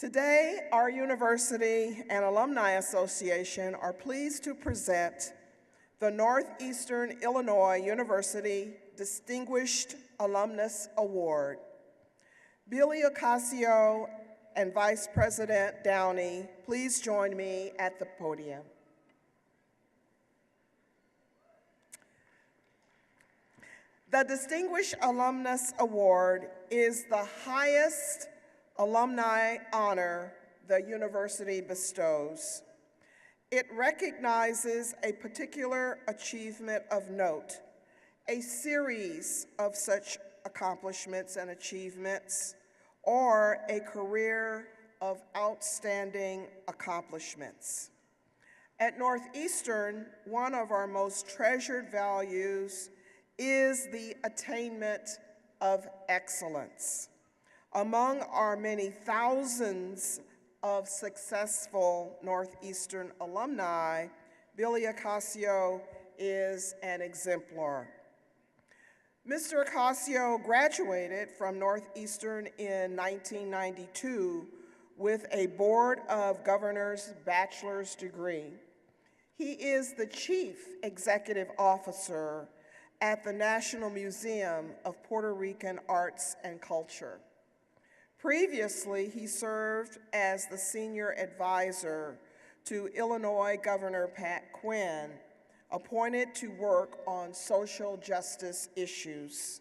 Today, our university and Alumni Association are pleased to present the Northeastern Illinois University Distinguished Alumnus Award. Billy Ocasio and Vice President Downey, please join me at the podium. The Distinguished Alumnus Award is the highest alumni honor the university bestows. It recognizes a particular achievement of note, a series of such accomplishments and achievements, or a career of outstanding accomplishments. At Northeastern, one of our most treasured values is the attainment of excellence. Among our many thousands of successful Northeastern alumni, Billy Ocasio is an exemplar. Mr. Ocasio graduated from Northeastern in 1992 with a Board of Governors bachelor's degree. He is the Chief Executive Officer at the National Museum of Puerto Rican Arts and Culture. Previously, he served as the senior advisor to Illinois Governor Pat Quinn, appointed to work on social justice issues.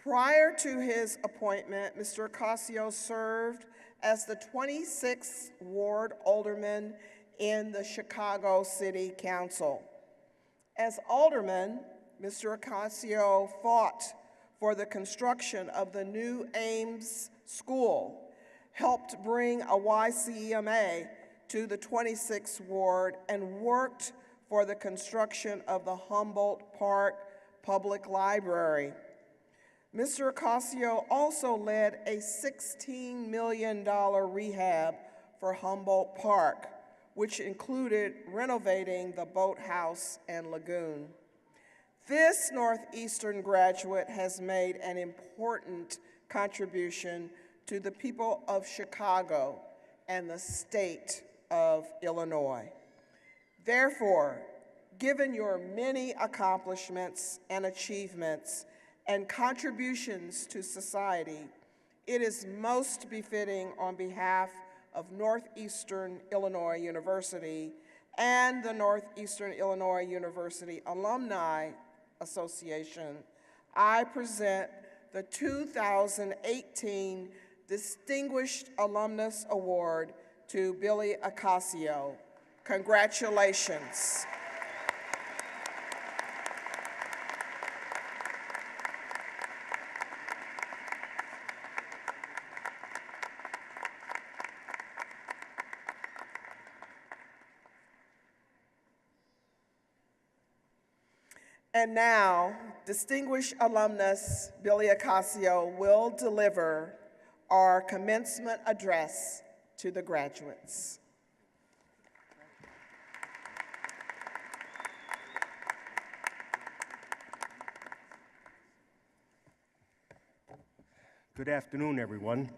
Prior to his appointment, Mr. Ocasio served as the 26th Ward Alderman in the Chicago City Council. As alderman, Mr. Ocasio fought for the construction of the new Ames School, helped bring a YCMA to the 26th Ward, and worked for the construction of the Humboldt Park Public Library. Mr. Ocasio also led a $16 million rehab for Humboldt Park, which included renovating the boathouse and lagoon. This Northeastern graduate has made an important contribution to the people of Chicago and the state of Illinois. Therefore, given your many accomplishments and achievements and contributions to society, it is most befitting on behalf of Northeastern Illinois University and the Northeastern Illinois University Alumni Association, I present the 2018 Distinguished Alumnus Award to Billy Ocasio. Congratulations. And now, Distinguished Alumnus Billy Ocasio will deliver our commencement address to the graduates. Good afternoon, everyone.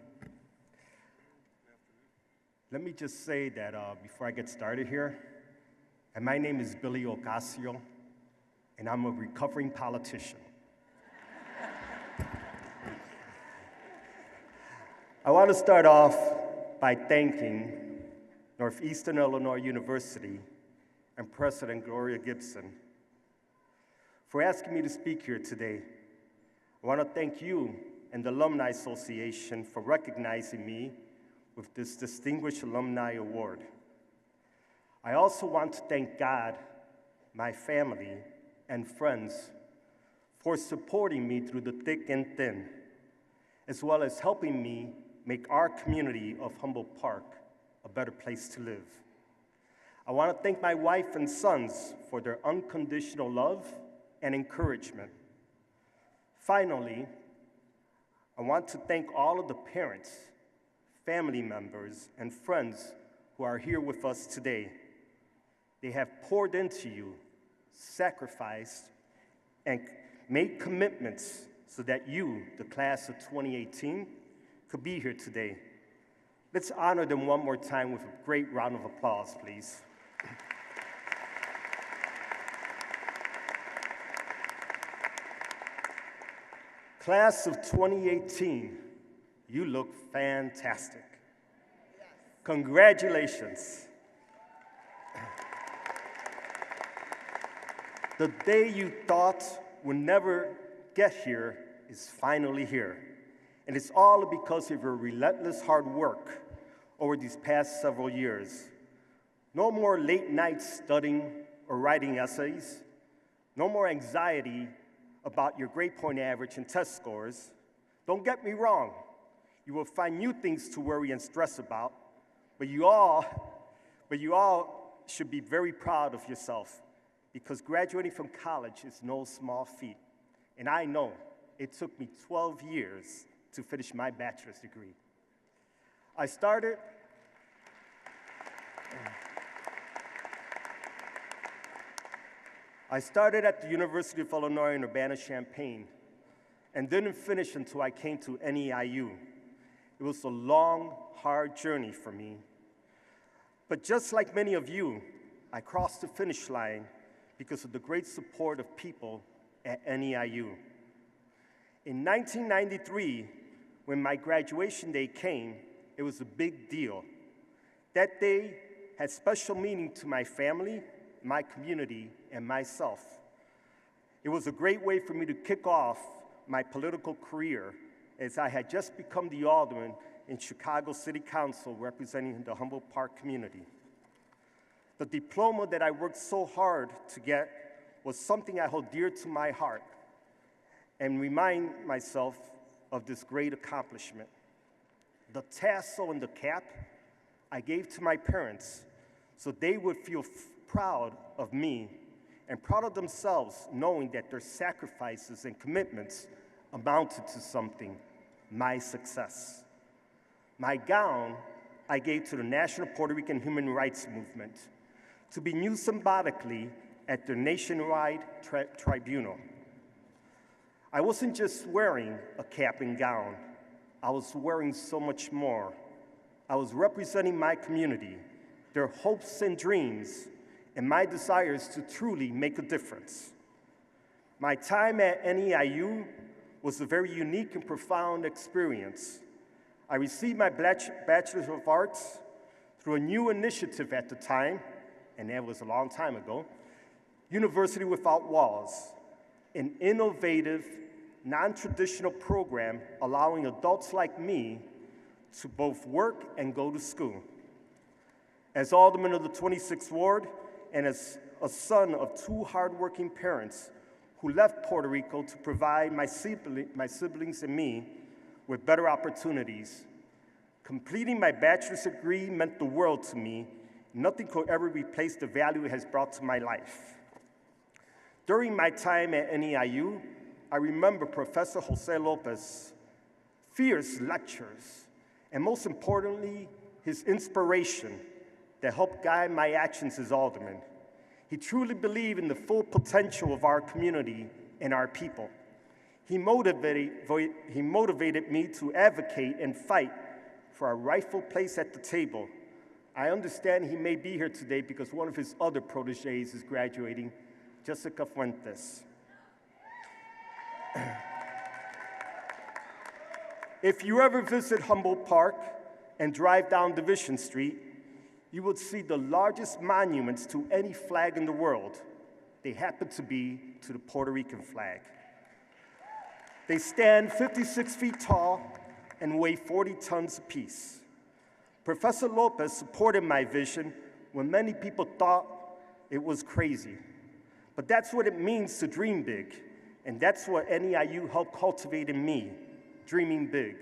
Let me just say that before I get started here, and my name is Billy Ocasio, and I'm a recovering politician. I want to start off by thanking Northeastern Illinois University and President Gloria Gibson for asking me to speak here today. I want to thank you and the Alumni Association for recognizing me with this Distinguished Alumni Award. I also want to thank God, my family, and friends for supporting me through the thick and thin, as well as helping me make our community of Humboldt Park a better place to live. I want to thank my wife and sons for their unconditional love and encouragement. Finally, I want to thank all of the parents, family members, and friends who are here with us today. They have poured into you, sacrificed, and made commitments so that you, the class of 2018, could be here today. Let's honor them one more time with a great round of applause, please. Class of 2018, you look fantastic. Congratulations. The day you thought would never get here is finally here. And it's all because of your relentless hard work over these past several years. No more late nights studying or writing essays. No more anxiety about your grade point average and test scores. Don't get me wrong. You will find new things to worry and stress about, but you all should be very proud of yourself, because graduating from college is no small feat. And I know it took me 12 years to finish my bachelor's degree. I started at the University of Illinois in Urbana-Champaign and didn't finish until I came to NEIU. It was a long, hard journey for me. But just like many of you, I crossed the finish line because of the great support of people at NEIU. In 1993, when my graduation day came, it was a big deal. That day had special meaning to my family, my community, and myself. It was a great way for me to kick off my political career, as I had just become the alderman in Chicago City Council representing the Humboldt Park community. The diploma that I worked so hard to get was something I hold dear to my heart and remind myself of this great accomplishment. The tassel and the cap I gave to my parents so they would feel proud of me and proud of themselves, knowing that their sacrifices and commitments amounted to something, my success. My gown I gave to the National Puerto Rican Human Rights Movement to be used symbolically at their nationwide tribunal. I wasn't just wearing a cap and gown, I was wearing so much more. I was representing my community, their hopes and dreams, and my desires to truly make a difference. My time at NEIU was a very unique and profound experience. I received my Bachelor of Arts through a new initiative at the time, and that was a long time ago, University Without Walls, an innovative, non-traditional program allowing adults like me to both work and go to school. As alderman of the 26th Ward, and as a son of two hardworking parents who left Puerto Rico to provide my siblings and me with better opportunities, completing my bachelor's degree meant the world to me. Nothing could ever replace the value it has brought to my life. During my time at NEIU, I remember Professor Jose Lopez' fierce lectures, and most importantly, his inspiration that helped guide my actions as alderman. He truly believed in the full potential of our community and our people. He motivated me to advocate and fight for our rightful place at the table. I understand he may be here today because one of his other proteges is graduating, Jessica Fuentes. If you ever visit Humboldt Park and drive down Division Street, you will see the largest monuments to any flag in the world. They happen to be to the Puerto Rican flag. They stand 56 feet tall and weigh 40 tons apiece. Professor Lopez supported my vision when many people thought it was crazy. But that's what it means to dream big, and that's what NEIU helped cultivate in me, dreaming big.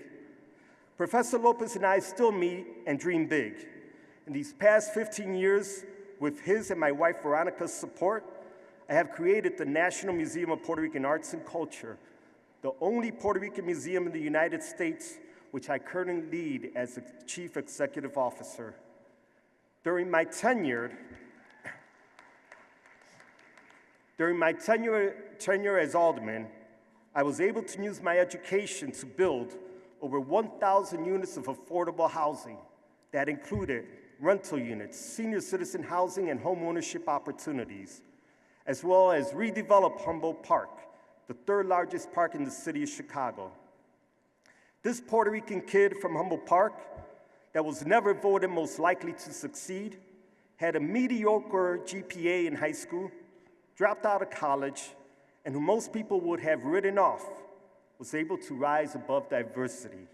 Professor Lopez and I still meet and dream big. In these past 15 years, with his and my wife Veronica's support, I have created the National Museum of Puerto Rican Arts and Culture, the only Puerto Rican museum in the United States, which I currently lead as the Chief Executive Officer. During my tenure as alderman, I was able to use my education to build over 1,000 units of affordable housing, that included rental units, senior citizen housing, and home ownership opportunities, as well as redevelop Humboldt Park, the third largest park in the city of Chicago. This Puerto Rican kid from Humboldt Park that was never voted most likely to succeed, had a mediocre GPA in high school, dropped out of college, and who most people would have written off, was able to rise above adversity.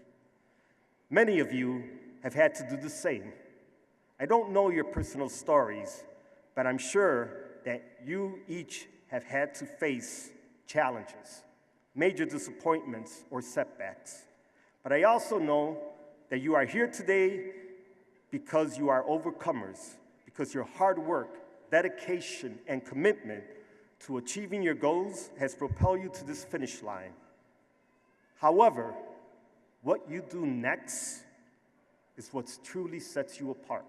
Many of you have had to do the same. I don't know your personal stories, but I'm sure that you each have had to face challenges, major disappointments, or setbacks. But I also know that you are here today because you are overcomers, because your hard work, dedication, and commitment to achieving your goals has propelled you to this finish line. However, what you do next is what truly sets you apart.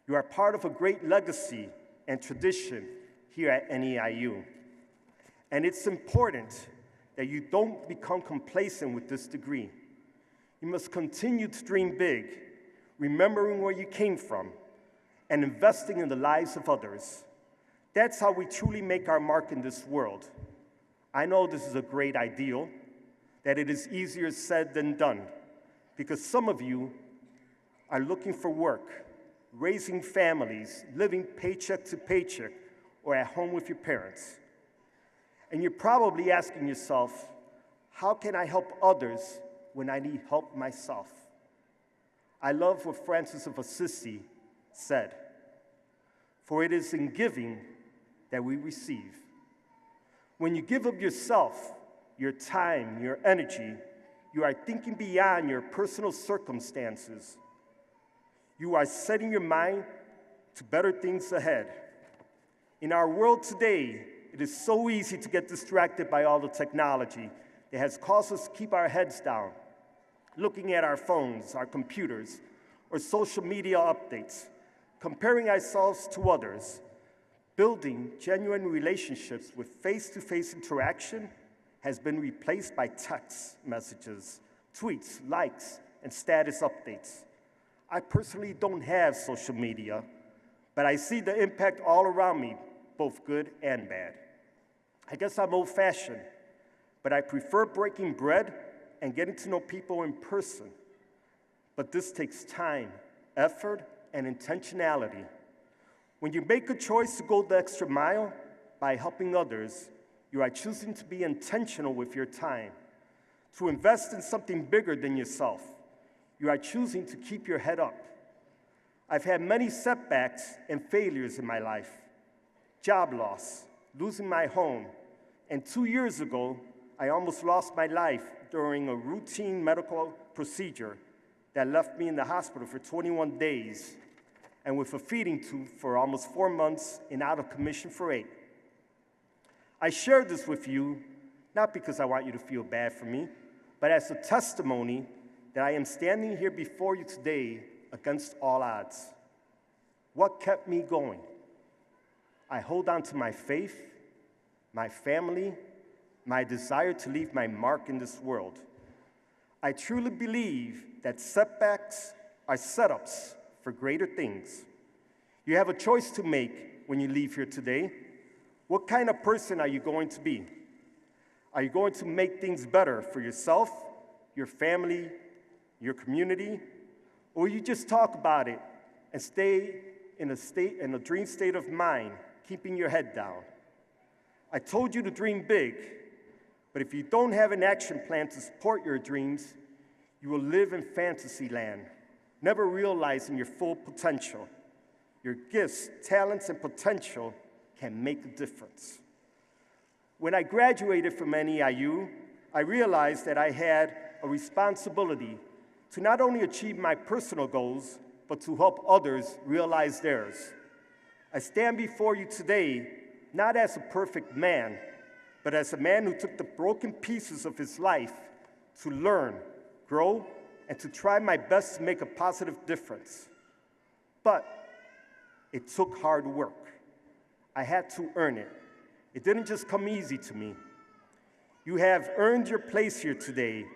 You are part of a great legacy and tradition here at NEIU. And it's important that you don't become complacent with this degree. You must continue to dream big, remembering where you came from, and investing in the lives of others. That's how we truly make our mark in this world. I know this is a great ideal, that it is easier said than done, because some of you are looking for work, raising families, living paycheck to paycheck, or at home with your parents. And you're probably asking yourself, how can I help others when I need help myself? I love what Francis of Assisi said, "For it is in giving that we receive." When you give of yourself, your time, your energy, you are thinking beyond your personal circumstances. You are setting your mind to better things ahead. In our world today, it is so easy to get distracted by all the technology that has caused us to keep our heads down, looking at our phones, our computers, or social media updates, comparing ourselves to others. Building genuine relationships with face-to-face interaction has been replaced by text messages, tweets, likes, and status updates. I personally don't have social media, but I see the impact all around me, both good and bad. I guess I'm old-fashioned, but I prefer breaking bread and getting to know people in person. But this takes time, effort, and intentionality. When you make a choice to go the extra mile by helping others, you are choosing to be intentional with your time, to invest in something bigger than yourself. You are choosing to keep your head up. I've had many setbacks and failures in my life. Job loss, losing my home, and 2 years ago, I almost lost my life during a routine medical procedure that left me in the hospital for 21 days and with a feeding tube for almost 4 months and out of commission for 8. I share this with you not because I want you to feel bad for me, but as a testimony that I am standing here before you today against all odds. What kept me going? I hold on to my faith, my family, my desire to leave my mark in this world. I truly believe that setbacks are setups for greater things. You have a choice to make when you leave here today. What kind of person are you going to be? Are you going to make things better for yourself, your family, your community, or will you just talk about it and stay in a dream state of mind, keeping your head down? I told you to dream big, but if you don't have an action plan to support your dreams, you will live in fantasy land, never realizing your full potential. Your gifts, talents, and potential can make a difference. When I graduated from NEIU, I realized that I had a responsibility to not only achieve my personal goals, but to help others realize theirs. I stand before you today not as a perfect man, but as a man who took the broken pieces of his life to learn, grow, and to try my best to make a positive difference. But it took hard work. I had to earn it. It didn't just come easy to me. You have earned your place here today.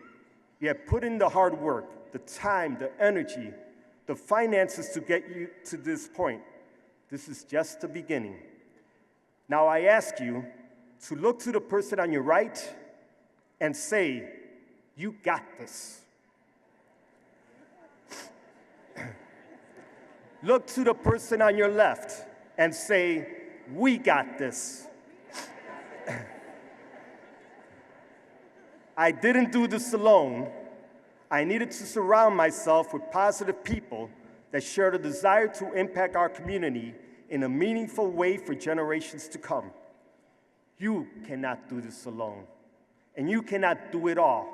You have put in the hard work, the time, the energy, the finances to get you to this point. This is just the beginning. Now I ask you to look to the person on your right and say, "You got this." Look to the person on your left and say, "We got this." I didn't do this alone. I needed to surround myself with positive people that share the desire to impact our community in a meaningful way for generations to come. You cannot do this alone, and you cannot do it all.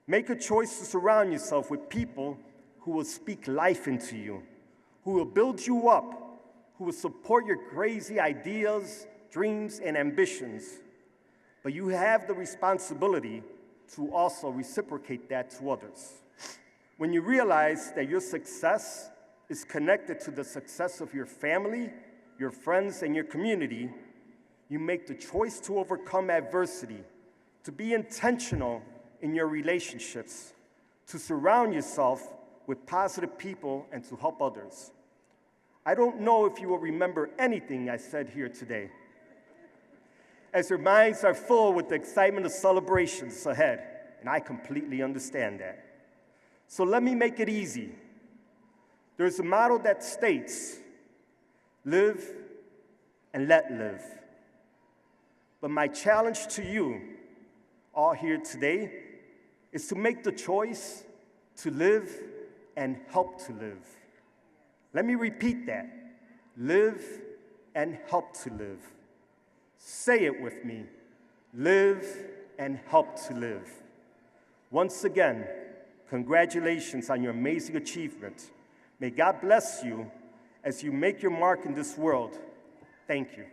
Make a choice to surround yourself with people who will speak life into you, who will build you up, who will support your crazy ideas, dreams, and ambitions. But you have the responsibility to also reciprocate that to others. When you realize that your success is connected to the success of your family, your friends, and your community, you make the choice to overcome adversity, to be intentional in your relationships, to surround yourself with positive people, and to help others. I don't know if you will remember anything I said here today, as your minds are full with the excitement of celebrations ahead, and I completely understand that. So let me make it easy. There's a motto that states, "Live and let live." But my challenge to you all here today is to make the choice to live and help to live. Let me repeat that. Live and help to live. Say it with me. Live and help to live. Once again, congratulations on your amazing achievement. May God bless you as you make your mark in this world. Thank you.